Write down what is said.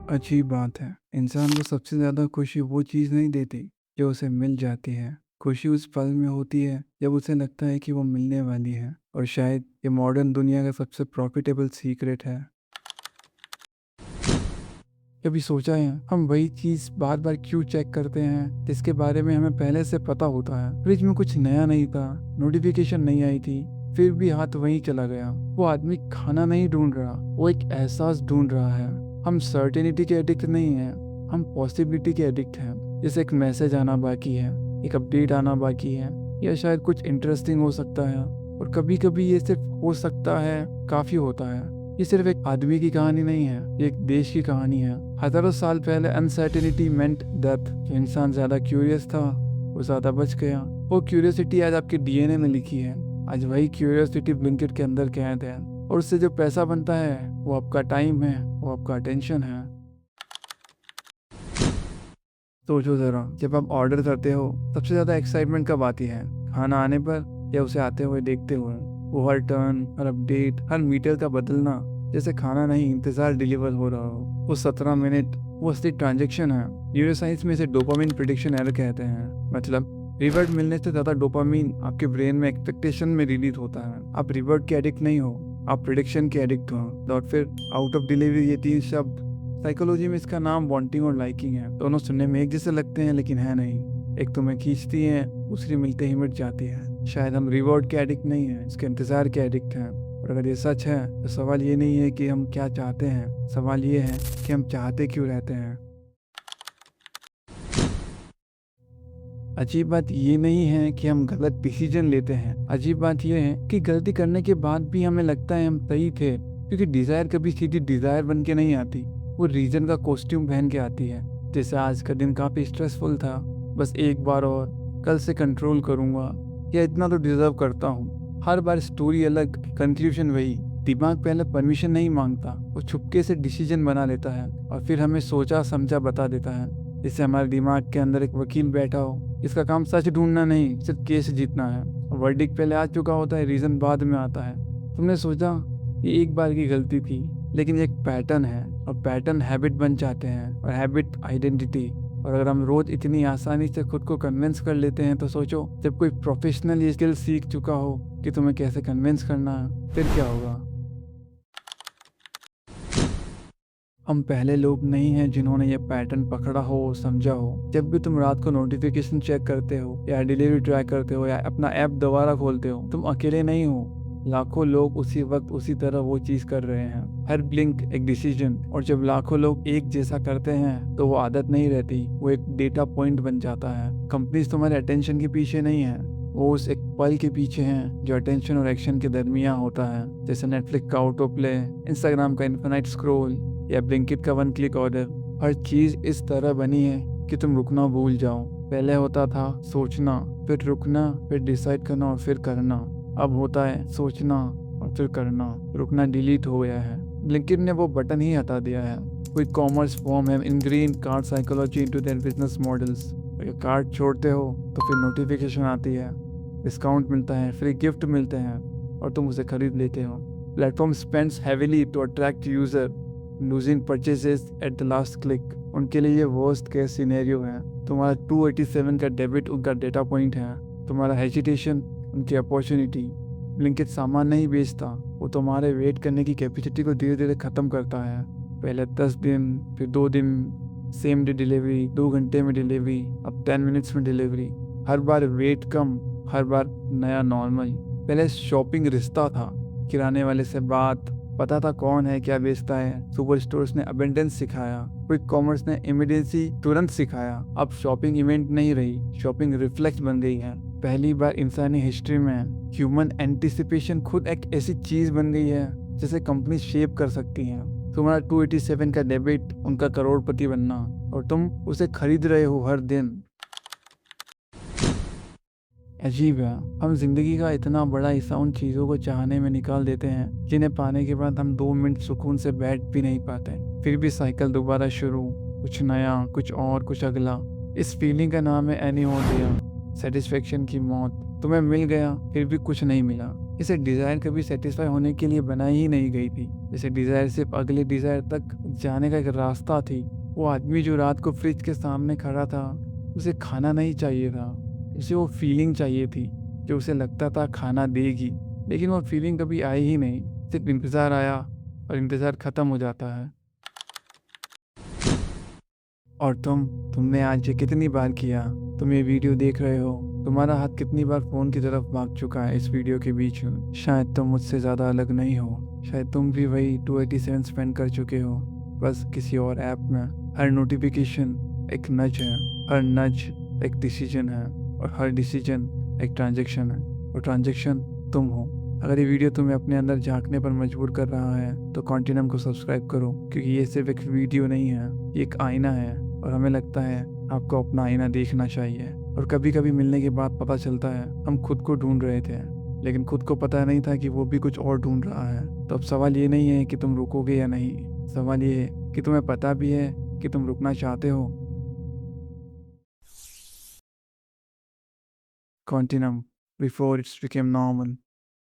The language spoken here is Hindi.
अजीब बात है, इंसान को सबसे ज़्यादा खुशी वो चीज़ नहीं देती जो उसे मिल जाती है। खुशी उस पल में होती है जब उसे लगता है कि वो मिलने वाली है, और शायद ये मॉडर्न दुनिया का सबसे प्रॉफिटेबल सीक्रेट है। कभी सोचा है हम वही चीज़ बार बार क्यों चेक करते हैं जिसके बारे में हमें पहले से पता होता है? फ्रिज में कुछ नया नहीं था, नोटिफिकेशन नहीं आई थी, फिर भी हाथ वहीं चला गया। वो आदमी खाना नहीं ढूंढ रहा, वो एक एहसास ढूंढ रहा है। हम सर्टेनिटी के एडिक्ट नहीं हैं, हम पॉसिबिलिटी के एडिक्ट हैं। जैसे एक मैसेज आना बाकी है, एक अपडेट आना बाकी है, या शायद कुछ इंटरेस्टिंग हो सकता है। और कभी कभी ये सिर्फ हो सकता है काफ़ी होता है। ये सिर्फ एक आदमी की कहानी नहीं है, ये एक देश की कहानी है। हजारों साल पहले अनसर्टेनिटी मेंट डेथ। जो इंसान ज्यादा क्यूरियस था वो ज्यादा बच गया। वो क्यूरियोसिटी आज आपके डीएनए में लिखी है। आज वही क्यूरियोसिटी ब्लिंकिट के अंदर कैद है, और उससे जो पैसा बनता है वो आपका टाइम है, वो आपका अटेंशन है। सोचो जरा, जब आप ऑर्डर करते हो सबसे ज्यादा एक्साइटमेंट कब आती है? खाना आने पर या उसे आते हुए देखते हुए? वो हर टर्न, हर अपडेट, हर मीटर का बदलना, जैसे खाना नहीं इंतजार डिलीवर हो रहा हो। वो 17 मिनट वो असली ट्रांजेक्शन है। न्यूरोसाइंस में इसे डोपामिन प्रिडिक्शन एरर कहते हैं। मतलब रिवॉर्ड मिलने से ज्यादा डोपामिन आपके ब्रेन में एक्सपेक्टेशन में रिलीज होता है। आप रिवॉर्ड के एडिक्ट नहीं हो, आप प्रिडिक्शन के एडिक्ट हो। और फिर आउट ऑफ डिलीवरी, ये 3 शब्द साइकोलॉजी में इसका नाम वांटिंग और लाइकिंग है। दोनों सुनने में एक जैसे लगते हैं लेकिन है नहीं। एक तुम्हें खींचती है, दूसरी मिलते ही मिट जाती है। शायद हम रिवॉर्ड के एडिक्ट नहीं हैं, इसके इंतजार के एडिक्ट हैं। और अगर ये सच है तो सवाल ये नहीं है कि हम क्या चाहते हैं, सवाल ये है कि हम चाहते क्यों रहते हैं। अजीब बात ये नहीं है कि हम गलत डिसीजन लेते हैं, अजीब बात ये है कि गलती करने के बाद भी हमें लगता है हम सही थे। क्योंकि डिजायर कभी सीधी डिजायर बन के नहीं आती, वो रीजन का कॉस्ट्यूम पहन के आती है। जैसे आज का दिन काफी स्ट्रेसफुल था, बस एक बार और, कल से कंट्रोल करूंगा, या इतना तो डिजर्व करता हूँ। हर बार स्टोरी अलग, कंक्लूजन वही। दिमाग पहले परमिशन नहीं मांगता, वो छुपके से डिसीजन बना लेता है और फिर हमें सोचा समझा बता देता है। जैसे हमारे दिमाग के अंदर एक वकील बैठा हो, इसका काम सच ढूंढना नहीं, सिर्फ केस जीतना है। वर्डिक्ट पहले आ चुका होता है, रीजन बाद में आता है। तुमने सोचा ये एक बार की गलती थी, लेकिन एक पैटर्न है, और पैटर्न हैबिट बन जाते हैं, और हैबिट आइडेंटिटी। और अगर हम रोज इतनी आसानी से खुद को कन्विंस कर लेते हैं तो सोचो, जब कोई प्रोफेशनल ये स्किल सीख चुका हो कि तुम्हें कैसे कन्विंस करना है, फिर क्या होगा? हम पहले लोग नहीं हैं जिन्होंने ये पैटर्न पकड़ा हो, समझा हो। जब भी तुम रात को नोटिफिकेशन चेक करते हो, या डिलीवरी ट्रैक करते हो, या अपना ऐप दोबारा खोलते हो, तुम अकेले नहीं हो। लाखों लोग उसी वक्त उसी तरह वो चीज कर रहे हैं। हर ब्लिंक एक डिसीजन। और जब लाखों लोग एक जैसा करते हैं तो वो आदत नहीं रहती, वो एक डेटा पॉइंट बन जाता है। कंपनीज तुम्हारे अटेंशन के पीछे नहीं है, वो उस एक पल के पीछे हैं जो अटेंशन और एक्शन के दरमियान होता है। जैसे नेटफ्लिक्स का ऑटो प्ले, इंस्टाग्राम का इन्फिनाइट स्क्रॉल, या ब्लिंकिट का 1 क्लिक ऑर्डर। हर चीज इस तरह बनी है कि तुम रुकना भूल जाओ। पहले होता था सोचना, फिर रुकना, फिर डिसाइड करना और फिर करना। अब होता है सोचना और फिर करना। रुकना डिलीट हो गया है, ब्लिंकिट ने वो बटन ही हटा दिया है। कोई कॉमर्स फॉर्म है ingrain card psychology into their business models. अगर कार्ड छोड़ते हो तो फिर नोटिफिकेशन आती है, डिस्काउंट मिलता है, फ्री गिफ्ट मिलते हैं, और तुम उसे खरीद लेते हो। Platform spends heavily to attract user, losing purchases at the last click. उनके लिए ये वर्स्ट केस सिनेरियो है। तुम्हारा 287 का डेबिट उनका डेटा पॉइंट है, तुम्हारा हेजिटेशन उनकी अपॉर्चुनिटी। ब्लिंकिट सामान नहीं बेचता, वो तुम्हारे वेट करने की कैपेसिटी को धीरे धीरे ख़त्म करता है। पहले 10 दिन, फिर 2 दिन, सेम डे डिलीवरी, 2 घंटे में डिलीवरी, अब 10 मिनट्स में डिलीवरी। हर बार वेट कम, हर बार नया नॉर्मल। पहले शॉपिंग रिश्ता था, किराने वाले से बात, पता था कौन है क्या बेचता है। सुपर स्टोर्स ने अबेंडेंस सिखाया, क्विक कॉमर्स ने इमीडिएसी तुरंत सिखाया। अब शॉपिंग इवेंट नहीं रही, शॉपिंग रिफ्लेक्स बन गई है। पहली बार इंसानी हिस्ट्री में ह्यूमन एंटिसिपेशन खुद एक ऐसी चीज बन गई है जिसे कंपनी शेप कर सकती हैं। तुम्हारा 287 का डेबिट उनका करोड़पति बनना, और तुम उसे खरीद रहे हो हर दिन। अजीब है, हम जिंदगी का इतना बड़ा हिस्सा उन चीज़ों को चाहने में निकाल देते हैं जिन्हें पाने के बाद हम 2 मिनट सुकून से बैठ भी नहीं पाते। फिर भी साइकिल दोबारा शुरू, कुछ नया, कुछ और, कुछ अगला। इस फीलिंग का नाम है एनीहोडिया, सेटिस्फेक्शन की मौत। तुम्हें मिल गया फिर भी कुछ नहीं मिला, इसे डिज़ायर कभी सेटिस्फाई होने के लिए बनाई ही नहीं गई थी। जैसे डिज़ायर सिर्फ अगले डिज़ायर तक जाने का एक रास्ता थी। वो आदमी जो रात को फ्रिज के सामने खड़ा था, उसे खाना नहीं चाहिए था, उसे वो फीलिंग चाहिए थी जो उसे लगता था खाना देगी। लेकिन वो फीलिंग कभी आई ही नहीं, सिर्फ इंतज़ार आया और इंतज़ार ख़त्म हो जाता है। और तुमने आज ये कितनी बार किया? तुम ये वीडियो देख रहे हो, तुम्हारा हाथ कितनी बार फ़ोन की तरफ भाग चुका है इस वीडियो के बीच में? शायद तुम मुझसे ज़्यादा अलग नहीं हो, शायद तुम भी वही 287 स्पेंड कर चुके हो, बस किसी और ऐप में। हर नोटिफिकेशन एक नज है, हर नज एक डिसीजन है, और हर डिसीजन एक ट्रांजेक्शन है, और ट्रांजेक्शन तुम हो। अगर ये वीडियो तुम्हें अपने अंदर झांकने पर मजबूर कर रहा है तो कॉन्टिनम को सब्सक्राइब करो, क्योंकि ये सिर्फ एक वीडियो नहीं है, ये एक आईना है, और हमें लगता है आपको अपना आईना देखना चाहिए। और कभी कभी मिलने के बाद पता चलता है हम खुद को ढूंढ रहे थे, लेकिन खुद को पता नहीं था कि वो भी कुछ और ढूंढ रहा है। तो अब सवाल ये नहीं है कि तुम रुकोगे या नहीं, सवाल ये है कि तुम्हें पता भी है कि तुम रुकना चाहते हो। Continuum, before it's became normal.